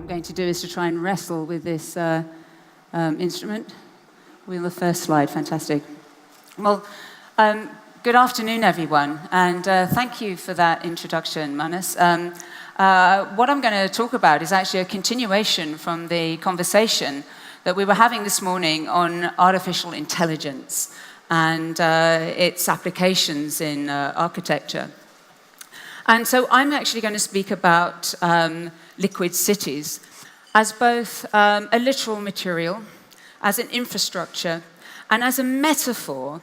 I'm going to do is to try and wrestle with this instrument. We're on the first slide, fantastic. Well, good afternoon, everyone, and thank you for that introduction, Manas. What I'm going to talk about is actually a continuation from the conversation that we were having this morning on artificial intelligence and its applications in architecture. And so I'm actually going to speak about liquid cities as both a literal material, as an infrastructure, and as a metaphor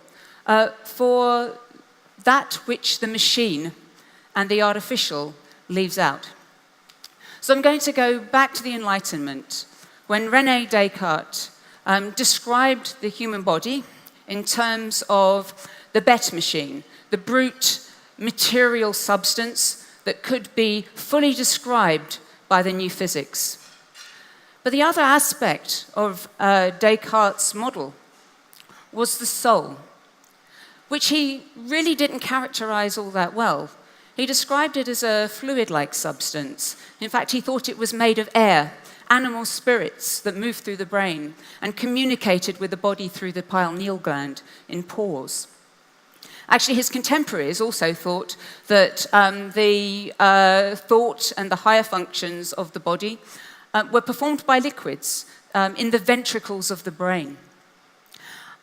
for that which the machine and the artificial leaves out. So I'm going to go back to the Enlightenment, when René Descartes described the human body in terms of the bête machine, the brute material substance that could be fully described by the new physics. But the other aspect of Descartes' model was the soul, which he really didn't characterize all that well. He described it as a fluid-like substance. In fact, he thought it was made of air, animal spirits that moved through the brain and communicated with the body through the pineal gland in pores. Actually, his contemporaries also thought that the thought and the higher functions of the body were performed by liquids in the ventricles of the brain.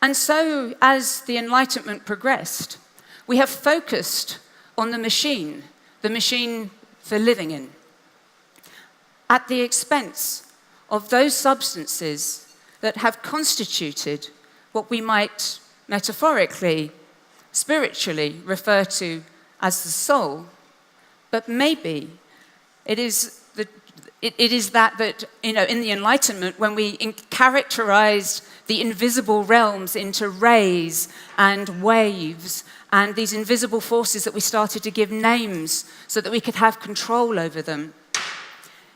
And so, as the Enlightenment progressed, we have focused on the machine for living in, at the expense of those substances that have constituted what we might metaphorically, spiritually refer to as the soul, but maybe it is that in the Enlightenment, when we characterized the invisible realms into rays and waves and these invisible forces that we started to give names so that we could have control over them.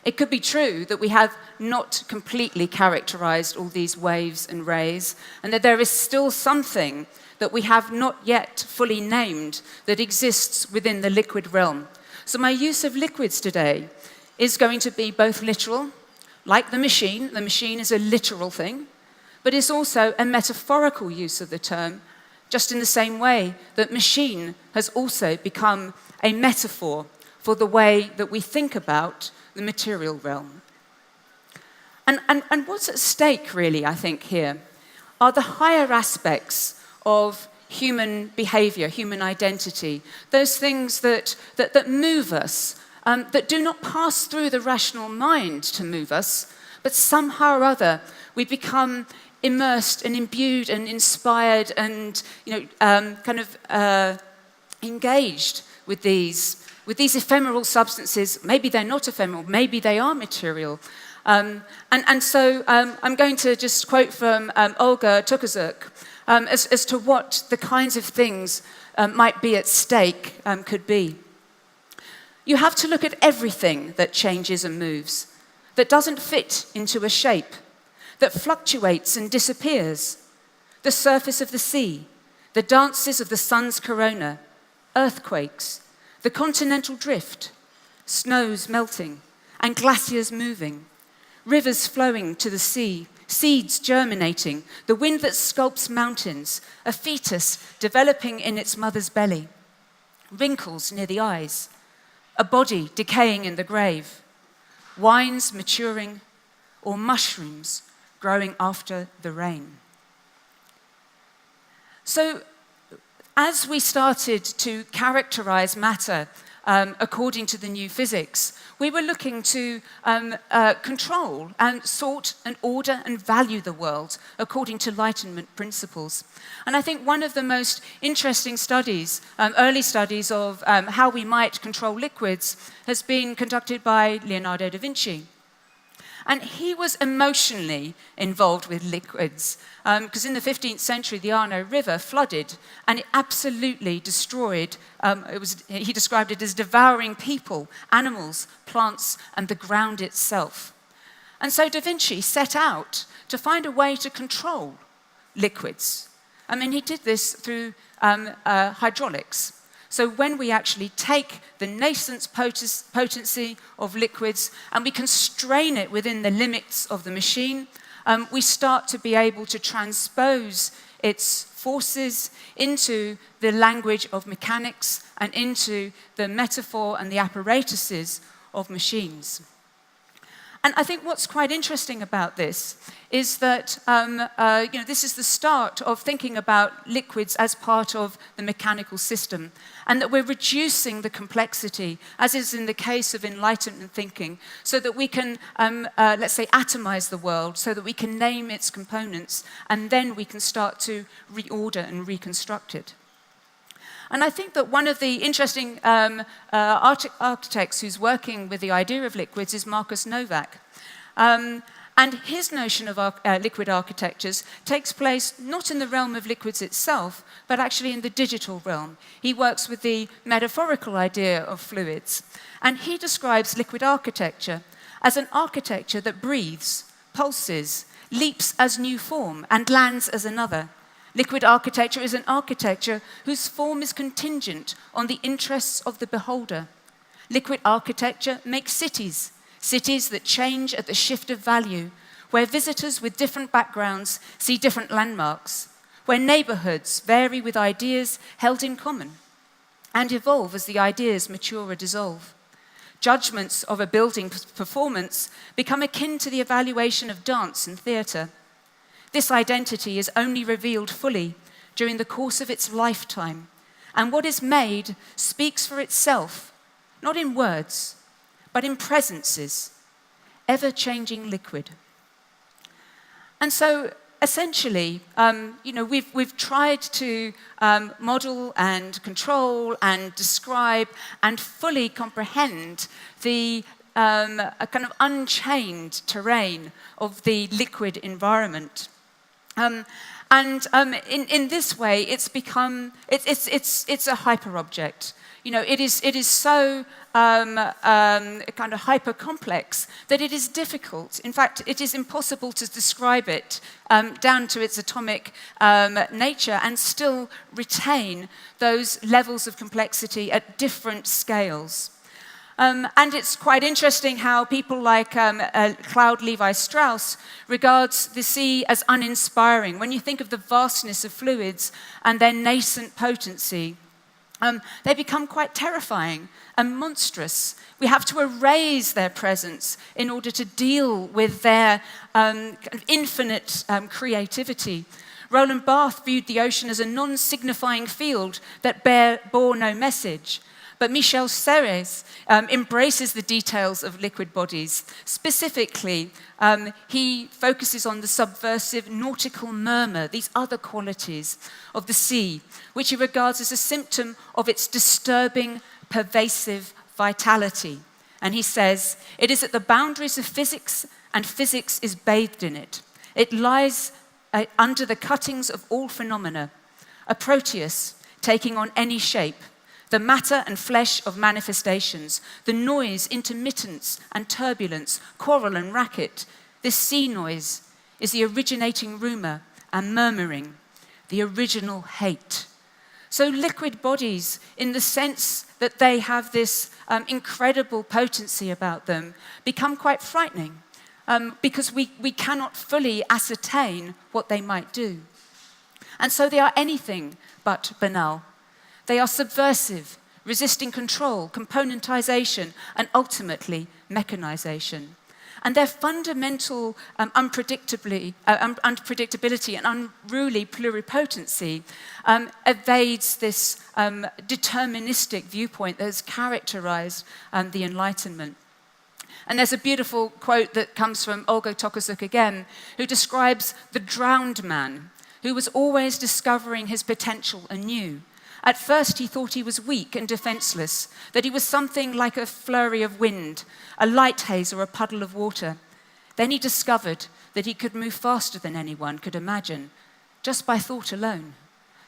It could be true that we have not completely characterized all these waves and rays, and that there is still something that we have not yet fully named that exists within the liquid realm. So my use of liquids today is going to be both literal, like the machine. The machine is a literal thing, but it's also a metaphorical use of the term, just in the same way that machine has also become a metaphor for the way that we think about the material realm. And what's at stake, really, I think, here, are the higher aspects of human behavior, human identity, those things that move us, that do not pass through the rational mind to move us, but somehow or other we become immersed and imbued and inspired and engaged with these ephemeral substances. Maybe they're not ephemeral, maybe they are material. So I'm going to just quote from Olga Tokarczuk as to what the kinds of things might be at stake could be. You have to look at everything that changes and moves, that doesn't fit into a shape, that fluctuates and disappears. The surface of the sea, the dances of the sun's corona, earthquakes, the continental drift, snows melting, and glaciers moving, rivers flowing to the sea, seeds germinating, the wind that sculpts mountains, a fetus developing in its mother's belly, wrinkles near the eyes, a body decaying in the grave, wines maturing, or mushrooms growing after the rain. So, as we started to characterize matter according to the new physics, we were looking to control and sort and order and value the world according to Enlightenment principles. And I think one of the most interesting studies, early studies of how we might control liquids, has been conducted by Leonardo da Vinci. And he was emotionally involved with liquids, because in the 15th century, the Arno River flooded, and it absolutely destroyed, he described it as devouring people, animals, plants, and the ground itself. And so Da Vinci set out to find a way to control liquids. I mean, he did this through hydraulics. So when we actually take the nascent potency of liquids and we constrain it within the limits of the machine, we start to be able to transpose its forces into the language of mechanics and into the metaphor and the apparatuses of machines. And I think what's quite interesting about this is that this is the start of thinking about liquids as part of the mechanical system, and that we're reducing the complexity, as is in the case of Enlightenment thinking, so that we can, let's say, atomize the world, so that we can name its components, and then we can start to reorder and reconstruct it. And I think that one of the interesting architects who's working with the idea of liquids is Marcus Novak. And his notion of liquid architectures takes place not in the realm of liquids itself, but actually in the digital realm. He works with the metaphorical idea of fluids. And he describes liquid architecture as an architecture that breathes, pulses, leaps as new form, and lands as another. Liquid architecture is an architecture whose form is contingent on the interests of the beholder. Liquid architecture makes cities, cities that change at the shift of value, where visitors with different backgrounds see different landmarks, where neighborhoods vary with ideas held in common and evolve as the ideas mature or dissolve. Judgments of a building's performance become akin to the evaluation of dance and theater. This identity is only revealed fully during the course of its lifetime, and what is made speaks for itself, not in words, but in presences, ever-changing liquid. And so, essentially, we've tried to model and control and describe and fully comprehend the a kind of unchained terrain of the liquid environment. In this way, it's become it's a hyperobject. It is so kind of hyper complex that it is difficult. In fact, it is impossible to describe it down to its atomic nature and still retain those levels of complexity at different scales. And it's quite interesting how people like Claude Levi-Strauss regards the sea as uninspiring. When you think of the vastness of fluids and their nascent potency, they become quite terrifying and monstrous. We have to erase their presence in order to deal with their kind of infinite creativity. Roland Barthes viewed the ocean as a non-signifying field that bore no message. But Michel Serres embraces the details of liquid bodies. Specifically, he focuses on the subversive nautical murmur, these other qualities of the sea, which he regards as a symptom of its disturbing, pervasive vitality. And he says, it is at the boundaries of physics, and physics is bathed in it. It lies under the cuttings of all phenomena, a Proteus taking on any shape, the matter and flesh of manifestations, the noise, intermittence and turbulence, quarrel and racket. This sea noise is the originating rumor and murmuring, the original hate. So liquid bodies, in the sense that they have this incredible potency about them, become quite frightening because we cannot fully ascertain what they might do. And so they are anything but banal. They are subversive, resisting control, componentization, and ultimately mechanization. And their fundamental unpredictability and unruly pluripotency evades this deterministic viewpoint that has characterized the Enlightenment. And there's a beautiful quote that comes from Olga Tokarczuk again, who describes the drowned man, who was always discovering his potential anew. At first, he thought he was weak and defenseless, that he was something like a flurry of wind, a light haze or a puddle of water. Then he discovered that he could move faster than anyone could imagine, just by thought alone.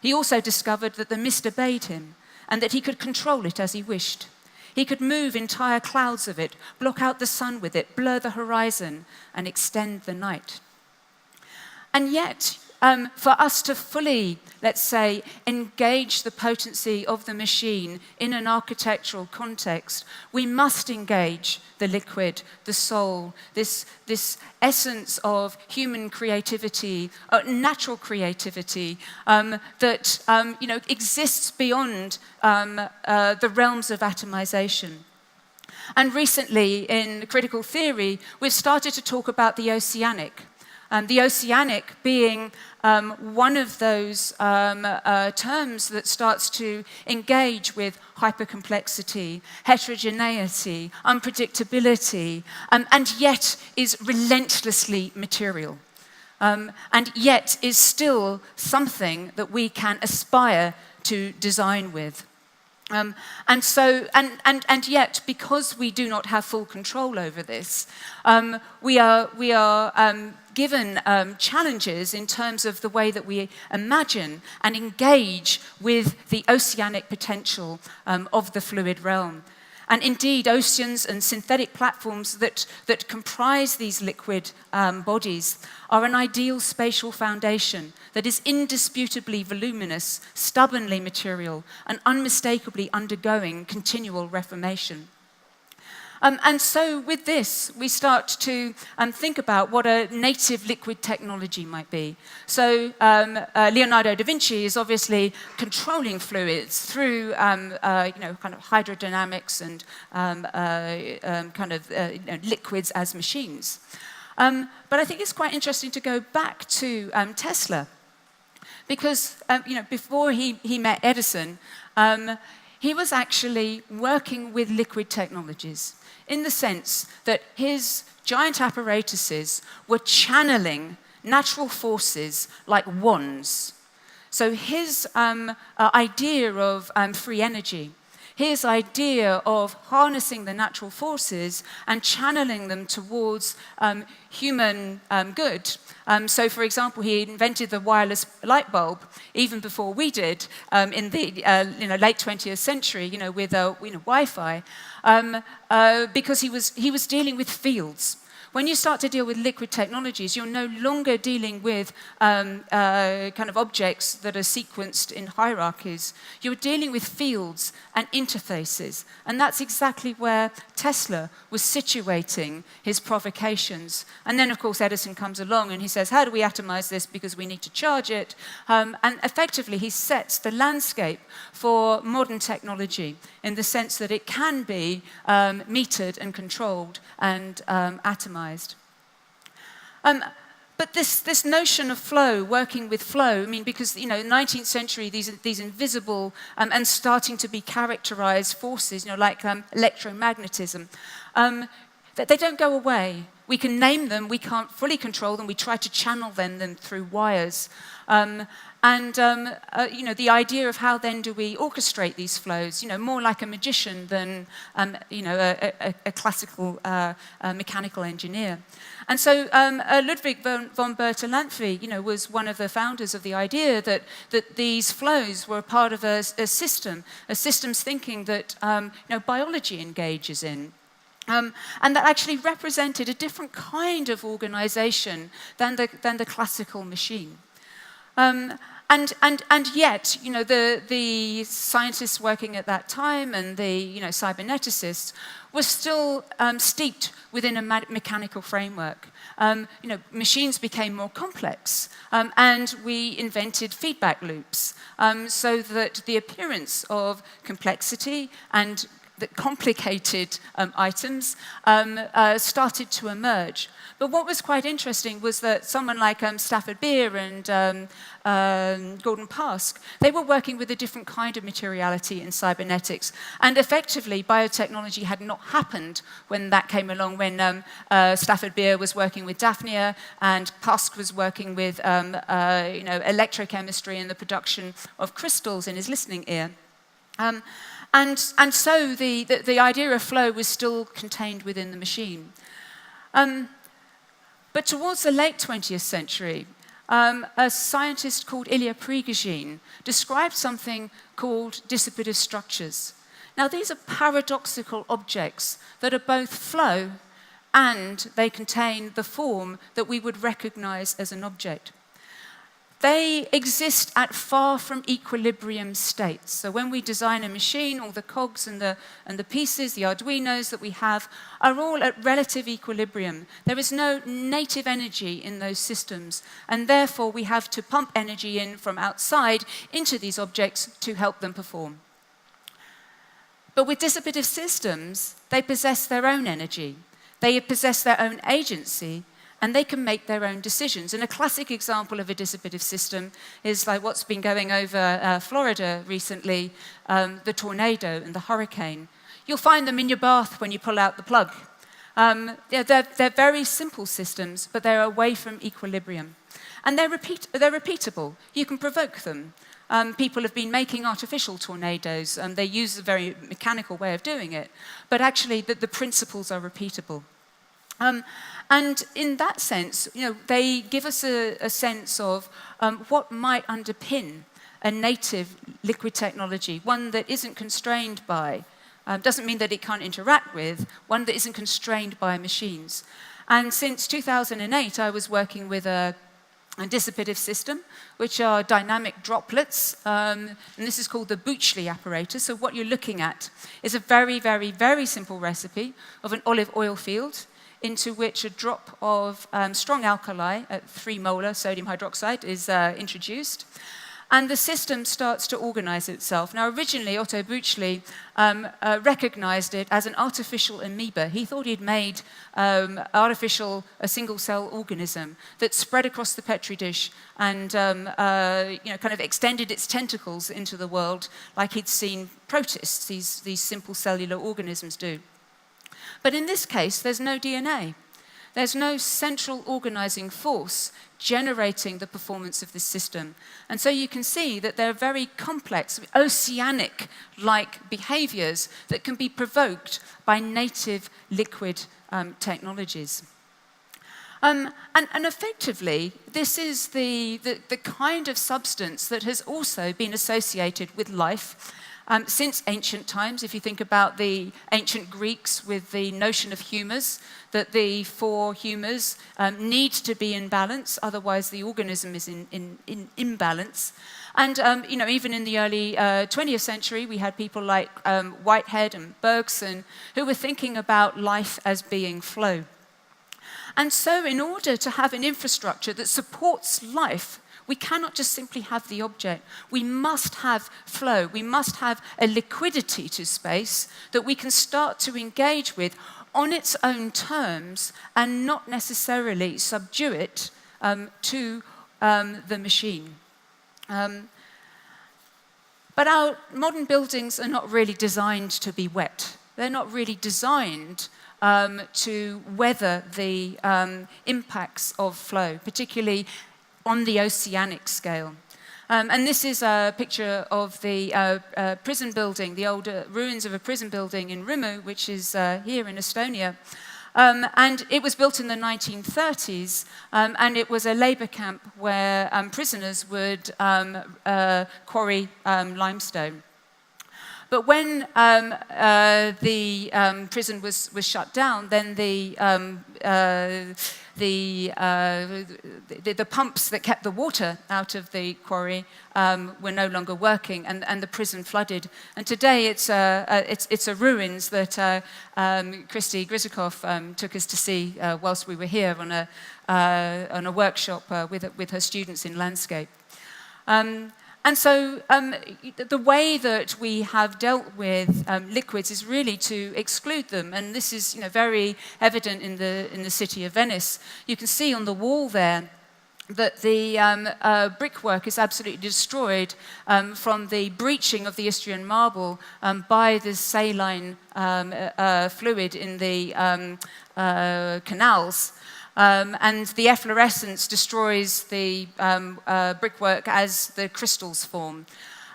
He also discovered that the mist obeyed him, and that he could control it as he wished. He could move entire clouds of it, block out the sun with it, blur the horizon, and extend the night. And yet, for us to fully, let's say, engage the potency of the machine in an architectural context, we must engage the liquid, the soul, this essence of human creativity, natural creativity that exists beyond the realms of atomization. And recently, in critical theory, we've started to talk about the oceanic. The oceanic being one of those terms that starts to engage with hypercomplexity, heterogeneity, unpredictability, and yet is relentlessly material. And yet is still something that we can aspire to design with. And yet, because we do not have full control over this, we are given challenges in terms of the way that we imagine and engage with the oceanic potential of the fluid realm. And indeed, oceans and synthetic platforms that comprise these liquid bodies are an ideal spatial foundation that is indisputably voluminous, stubbornly material, and unmistakably undergoing continual reformation. And so with this, we start to think about what a native liquid technology might be. So Leonardo da Vinci is obviously controlling fluids through kind of hydrodynamics and liquids as machines. But I think it's quite interesting to go back to Tesla, because before he met Edison, he was actually working with liquid technologies, in the sense that his giant apparatuses were channeling natural forces like wands. So his idea of free energy, his idea of harnessing the natural forces and channeling them towards human good. So, for example, he invented the wireless light bulb even before we did in the late 20th century, with Wi-Fi, because he was dealing with fields. When you start to deal with liquid technologies, you're no longer dealing with kind of objects that are sequenced in hierarchies. You're dealing with fields and interfaces. And that's exactly where Tesla was situating his provocations. And then, of course, Edison comes along and he says, how do we atomize this? Because we need to charge it. And effectively, he sets the landscape for modern technology in the sense that it can be metered and controlled and atomized. But this notion of flow, working with flow, because in the 19th century, these invisible and starting to be characterized forces, like electromagnetism, that they don't go away. We can name them, we can't fully control them, we try to channel them through wires. The idea of how then do we orchestrate these flows, more like a magician than, a classical mechanical engineer. And so Ludwig von Bertalanffy, was one of the founders of the idea that these flows were part of a systems thinking that biology engages in. And that actually represented a different kind of organization than the classical machine. And yet, the scientists working at that time and the cyberneticists were still steeped within a mechanical framework. Machines became more complex, and we invented feedback loops, so that the appearance of complexity and the complicated items started to emerge. But what was quite interesting was that someone like Stafford Beer and Gordon Pask, they were working with a different kind of materiality in cybernetics. And effectively, biotechnology had not happened when that came along, when Stafford Beer was working with Daphnia and Pask was working with electrochemistry and the production of crystals in his listening ear. And so the idea of flow was still contained within the machine. But towards the late 20th century, a scientist called Ilya Prigogine described something called dissipative structures. Now, these are paradoxical objects that are both flow and they contain the form that we would recognize as an object. they exist at far from equilibrium states. So when we design a machine, all the cogs and the pieces, the Arduinos that we have, are all at relative equilibrium. There is no native energy in those systems, and therefore we have to pump energy in from outside into these objects to help them perform. But with dissipative systems, they possess their own energy. They possess their own agency, and they can make their own decisions. And a classic example of a dissipative system is like what's been going over Florida recently, the tornado and the hurricane. You'll find them in your bath when you pull out the plug. They're very simple systems, but they're away from equilibrium. And they're repeatable. You can provoke them. People have been making artificial tornadoes, and they use a very mechanical way of doing it. But actually, the principles are repeatable. And in that sense, they give us a sense of what might underpin a native liquid technology, one that isn't constrained by, doesn't mean that it can't interact with, one that isn't constrained by machines. And since 2008, I was working with a dissipative system, which are dynamic droplets, and this is called the Wachee apparatus. So what you're looking at is a very, very, very simple recipe of an olive oil field, into which a drop of strong alkali at 3 molar sodium hydroxide is introduced. And the system starts to organize itself. Now, originally, Otto Wachee recognized it as an artificial amoeba. He thought he'd made a single-cell organism that spread across the Petri dish and kind of extended its tentacles into the world like he'd seen protists, these simple cellular organisms do. But in this case, there's no DNA. There's no central organizing force generating the performance of this system. And so you can see that there are very complex, oceanic-like behaviors that can be provoked by native liquid technologies. And effectively, this is the kind of substance that has also been associated with life since ancient times. If you think about the ancient Greeks with the notion of humours, that the 4 humours need to be in balance, otherwise the organism is in imbalance. And even in the early 20th century, we had people like Whitehead and Bergson who were thinking about life as being flow. And so in order to have an infrastructure that supports life, we cannot just simply have the object. We must have flow. We must have a liquidity to space that we can start to engage with on its own terms and not necessarily subdue it to the machine. But our modern buildings are not really designed to be wet. They're not really designed to weather the impacts of flow, particularly on the oceanic scale. And this is a picture of the prison building, the old ruins of a prison building in Rimu, which is here in Estonia. And it was built in the 1930s, and it was a labor camp where prisoners would quarry limestone. But when the prison was shut down, then the pumps that kept the water out of the quarry were no longer working, and the prison flooded. And today it's a ruins that Christy Grizikov took us to see whilst we were here on a workshop with her students in landscape. And so the way that we have dealt with liquids is really to exclude them, and this is very evident in the city of Venice. You can see on the wall there that the brickwork is absolutely destroyed from the breaching of the Istrian marble by the saline fluid in the canals. And the efflorescence destroys the brickwork as the crystals form.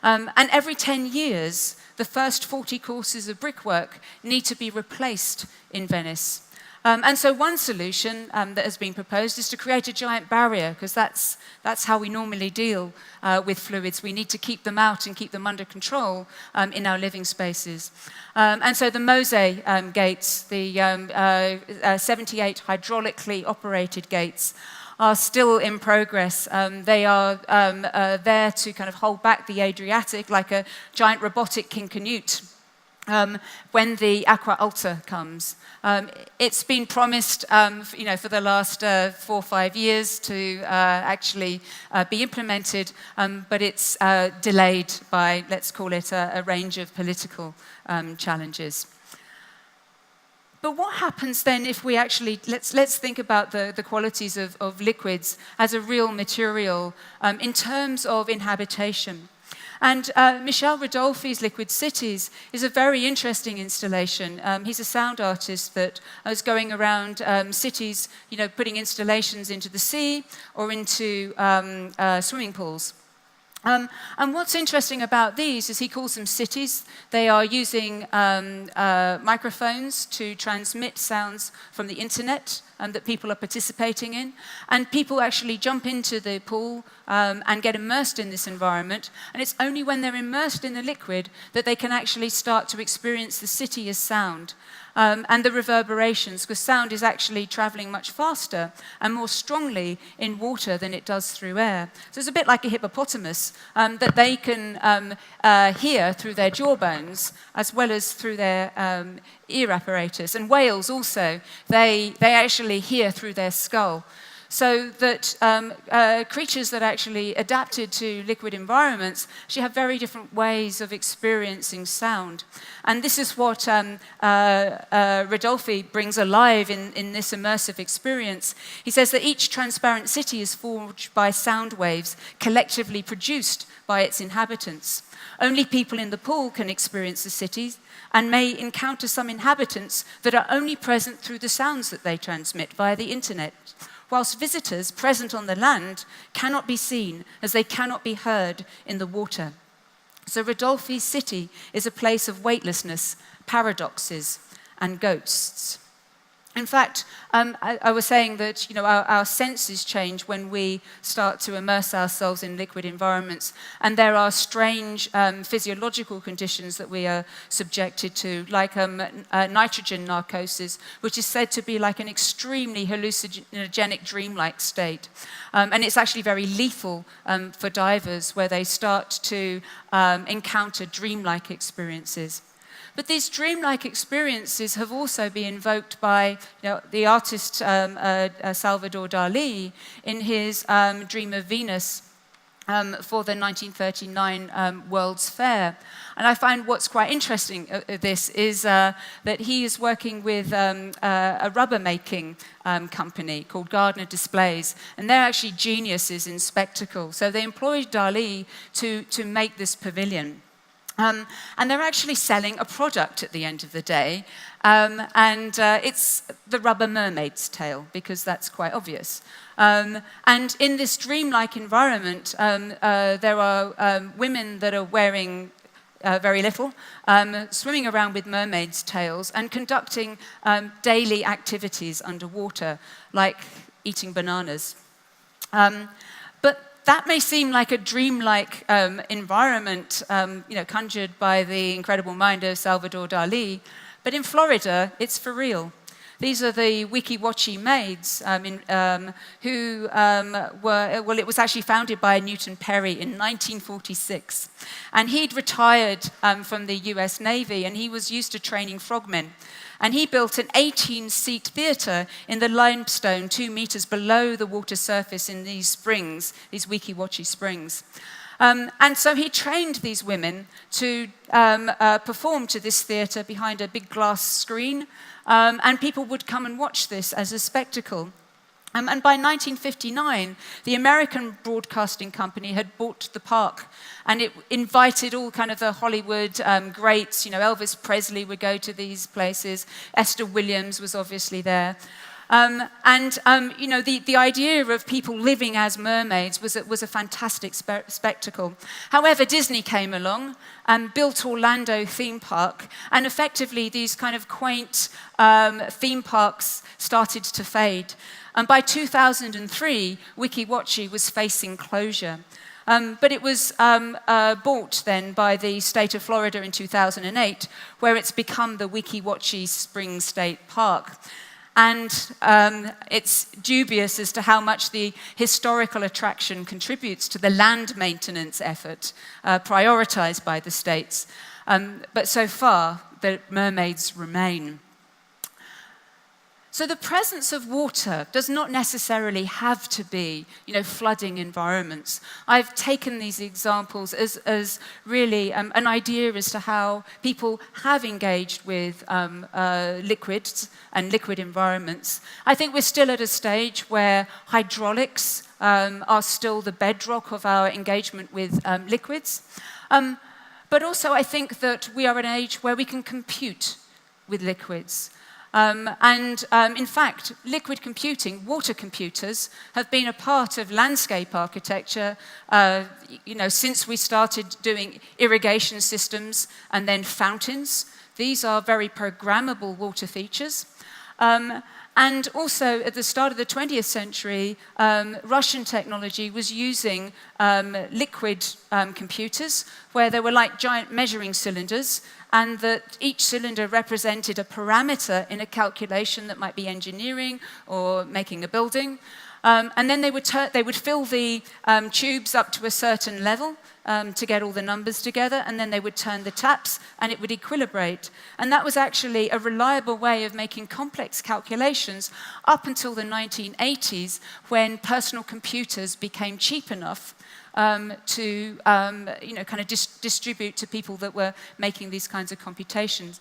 And every 10 years, the first 40 courses of brickwork need to be replaced in Venice. And so one solution that has been proposed is to create a giant barrier, because that's how we normally deal with fluids. We need to keep them out and keep them under control in our living spaces. And so the Mose gates, the 78 hydraulically operated gates, are still in progress. They are there to kind of hold back the Adriatic like a giant robotic King Canute when the Aqua Alta comes. It's been promised, for the last 4 or 5 years to actually be implemented, but it's delayed by, let's call it, a range of political challenges. But what happens then if we actually, let's think about the qualities of liquids as a real material in terms of inhabitation. And Michel Rodolphi's Liquid Cities is a very interesting installation. He's a sound artist that is going around cities, putting installations into the sea or into swimming pools. And what's interesting about these is he calls them cities. They are using microphones to transmit sounds from the internet that people are participating in. And people actually jump into the pool and get immersed in this environment. And it's only when they're immersed in the liquid that they can actually start to experience the city as sound. And the reverberations, because sound is actually traveling much faster and more strongly in water than it does through air. So it's a bit like a hippopotamus that they can hear through their jawbones as well as through their ear apparatus. And whales also, they actually hear through their skull. So that creatures that actually adapted to liquid environments actually have very different ways of experiencing sound. And this is what Rodolphi brings alive in this immersive experience. He says that each transparent city is forged by sound waves collectively produced by its inhabitants. Only people in the pool can experience the cities and may encounter some inhabitants that are only present through the sounds that they transmit via the internet, whilst visitors present on the land cannot be seen as they cannot be heard in the water. So Rodolphi's city is a place of weightlessness, paradoxes, and ghosts. In fact, I was saying that our senses change when we start to immerse ourselves in liquid environments, and there are strange physiological conditions that we are subjected to, like nitrogen narcosis, which is said to be like an extremely hallucinogenic dreamlike state. And it's actually very lethal for divers, where they start to encounter dreamlike experiences. But these dreamlike experiences have also been invoked by the artist Salvador Dali in his Dream of Venus for the 1939 World's Fair. And I find what's quite interesting this is that he is working with a rubber making company called Gardner Displays, and they're actually geniuses in spectacle. So they employed Dali to make this pavilion. And they're actually selling a product at the end of the day, and it's the rubber mermaid's tail, because that's quite obvious. And in this dreamlike environment, there are women that are wearing very little, swimming around with mermaids' tails and conducting daily activities underwater, like eating bananas. But that may seem like a dreamlike environment, conjured by the incredible mind of Salvador Dali, but in Florida, it's for real. These are the Weeki Wachee maids who it was actually founded by Newton Perry in 1946. And he'd retired from the US Navy, and he was used to training frogmen. And he built an 18-seat theatre in the limestone 2 meters below the water surface in these springs, these Weeki Wachee springs. And so he trained these women to perform to this theatre behind a big glass screen, and people would come and watch this as a spectacle. And by 1959, the American Broadcasting Company had bought the park, and it invited all kind of the Hollywood greats. Elvis Presley would go to these places. Esther Williams was obviously there. The idea of people living as mermaids was a fantastic spectacle. However, Disney came along and built Orlando theme park, and effectively these kind of quaint theme parks started to fade. And by 2003, Weeki Wachee was facing closure. But it was bought then by the state of Florida in 2008, where it's become the Weeki Wachee Springs State Park. And it's dubious as to how much the historical attraction contributes to the land maintenance effort prioritized by the states. But so far, the mermaids remain. So the presence of water does not necessarily have to be, flooding environments. I've taken these examples as really an idea as to how people have engaged with liquids and liquid environments. I think we're still at a stage where hydraulics are still the bedrock of our engagement with liquids. But also I think that we are at an age where we can compute with liquids. In fact, liquid computing, water computers, have been a part of landscape architecture, since we started doing irrigation systems and then fountains. These are very programmable water features. And also, at the start of the 20th century, Russian technology was using liquid computers, where they were like giant measuring cylinders, and that each cylinder represented a parameter in a calculation that might be engineering or making a building. And then they would fill the tubes up to a certain level to get all the numbers together, and then they would turn the taps, and it would equilibrate. And that was actually a reliable way of making complex calculations up until the 1980s, when personal computers became cheap enough to distribute to people that were making these kinds of computations.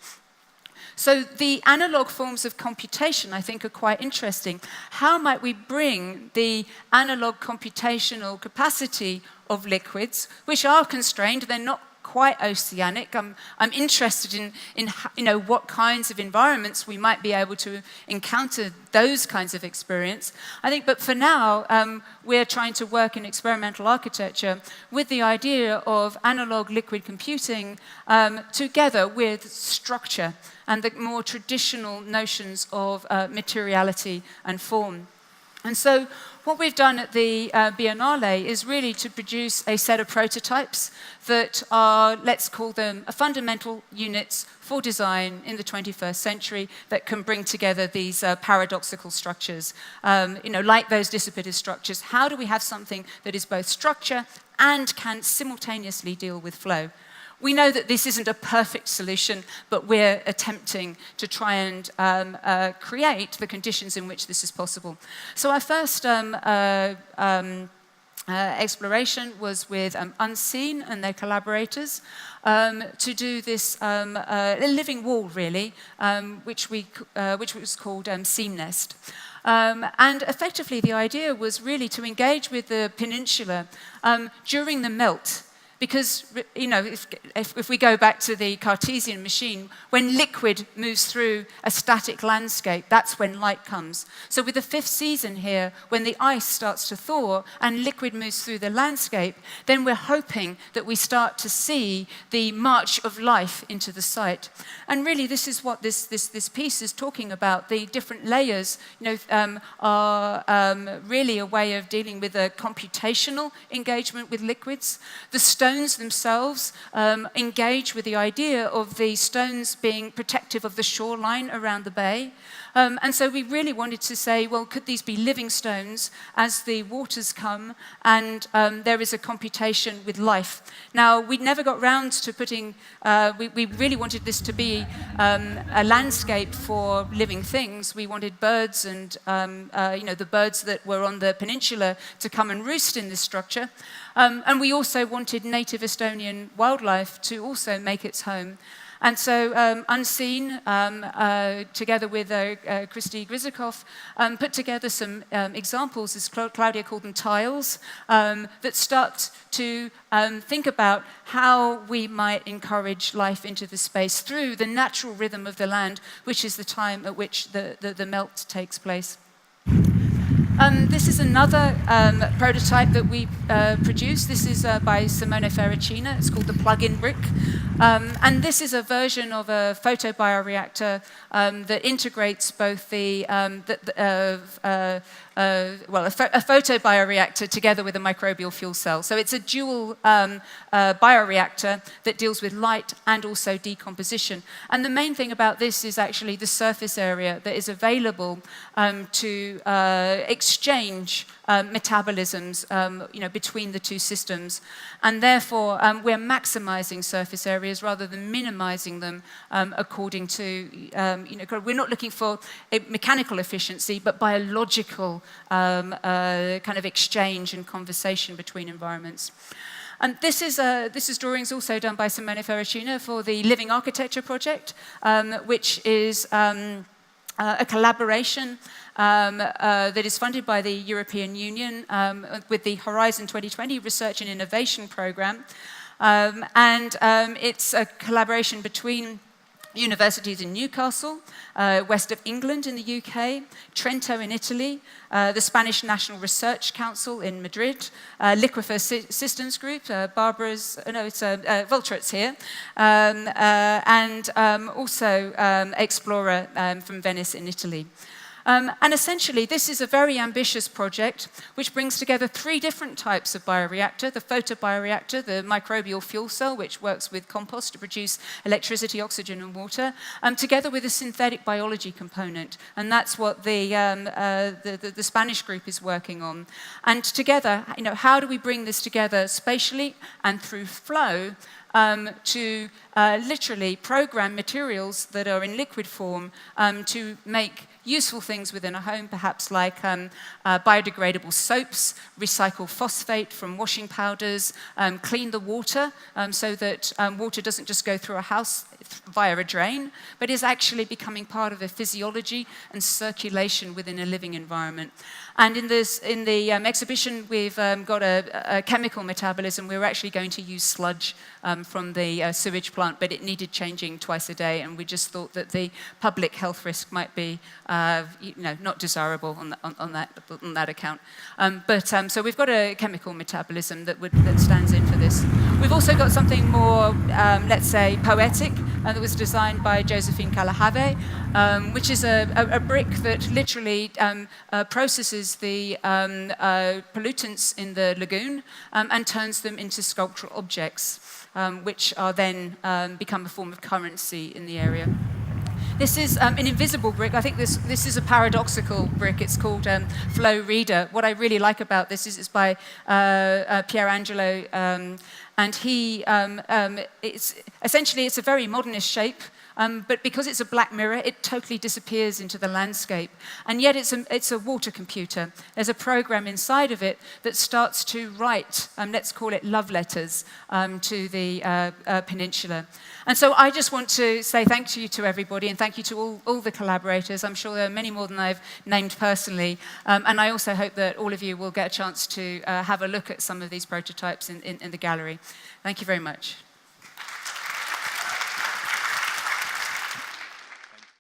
So the analog forms of computation, I think, are quite interesting. How might we bring the analog computational capacity of liquids, which are constrained, they're not quite oceanic. I'm interested in what kinds of environments we might be able to encounter those kinds of experience. I think, but for now, we're trying to work in experimental architecture with the idea of analog liquid computing together with structure and the more traditional notions of materiality and form. And so what we've done at the Biennale is really to produce a set of prototypes that are, let's call them, fundamental units for design in the 21st century that can bring together these paradoxical structures, like those dissipative structures. How do we have something that is both structure and can simultaneously deal with flow? We know that this isn't a perfect solution, but we're attempting to try and create the conditions in which this is possible. So our first exploration was with Unseen and their collaborators to do this a living wall, really, which was called Seam Nest. And effectively, the idea was really to engage with the peninsula during the melt. Because, if we go back to the Cartesian machine, when liquid moves through a static landscape, that's when light comes. So with the fifth season here, when the ice starts to thaw and liquid moves through the landscape, then we're hoping that we start to see the march of life into the site. And really, this is what this piece is talking about. The different layers, are really a way of dealing with a computational engagement with liquids. The stones themselves engage with the idea of the stones being protective of the shoreline around the bay. And so we really wanted to say, well, could these be living stones as the waters come and there is a computation with life? Now, we never got round to putting, we really wanted this to be a landscape for living things. We wanted birds and, the birds that were on the peninsula to come and roost in this structure. And we also wanted native Estonian wildlife to also make its home. And so Unseen, together with Kristi Grizikov, put together some examples, as Claudia called them, tiles, that start to think about how we might encourage life into the space through the natural rhythm of the land, which is the time at which the melt takes place. This is another prototype that we produced. This is by Simone Ferracina. It's called the plug-in brick. And this is a version of a photobioreactor that integrates both a photobioreactor together with a microbial fuel cell. So it's a dual bioreactor that deals with light and also decomposition. And the main thing about this is actually the surface area that is available to exchange metabolisms between the two systems. And therefore, we're maximizing surface areas rather than minimizing them according to, we're not looking for a mechanical efficiency, but biological kind of exchange and conversation between environments. And this is drawings also done by Simone Ferracina for the Living Architecture project, which is a collaboration that is funded by the European Union with the Horizon 2020 Research and Innovation Programme. It's a collaboration between universities in Newcastle, west of England in the UK, Trento in Italy, the Spanish National Research Council in Madrid, Liquefer Systems Group, Voltret's here, and also Explorer from Venice in Italy. And essentially, this is a very ambitious project which brings together 3 different types of bioreactor: the photobioreactor, the microbial fuel cell, which works with compost to produce electricity, oxygen, and water, together with a synthetic biology component. And that's what the Spanish group is working on. And together, how do we bring this together spatially and through flow to literally program materials that are in liquid form to make useful things within a home, perhaps like biodegradable soaps, recycle phosphate from washing powders, clean the water so that water doesn't just go through a house via a drain, but is actually becoming part of a physiology and circulation within a living environment. And in the exhibition, we've got a chemical metabolism. We were actually going to use sludge from the sewage plant, but it needed changing twice a day, and we just thought that the public health risk might be not desirable on that account. So we've got a chemical metabolism that stands in for this. We've also got something more, let's say, poetic, that was designed by Josephine Calahave, which is a brick that literally processes the pollutants in the lagoon and turns them into sculptural objects, which are then become a form of currency in the area. This is an invisible brick. I think this is a paradoxical brick. It's called Flow Reader. What I really like about this is it's by Pierangelo, and it's a very modernist shape. But because it's a black mirror, it totally disappears into the landscape. And yet it's a water computer. There's a program inside of it that starts to write, let's call it love letters, to the peninsula. And so I just want to say thank you to everybody, and thank you to all the collaborators. I'm sure there are many more than I've named personally. And I also hope that all of you will get a chance to have a look at some of these prototypes in the gallery. Thank you very much.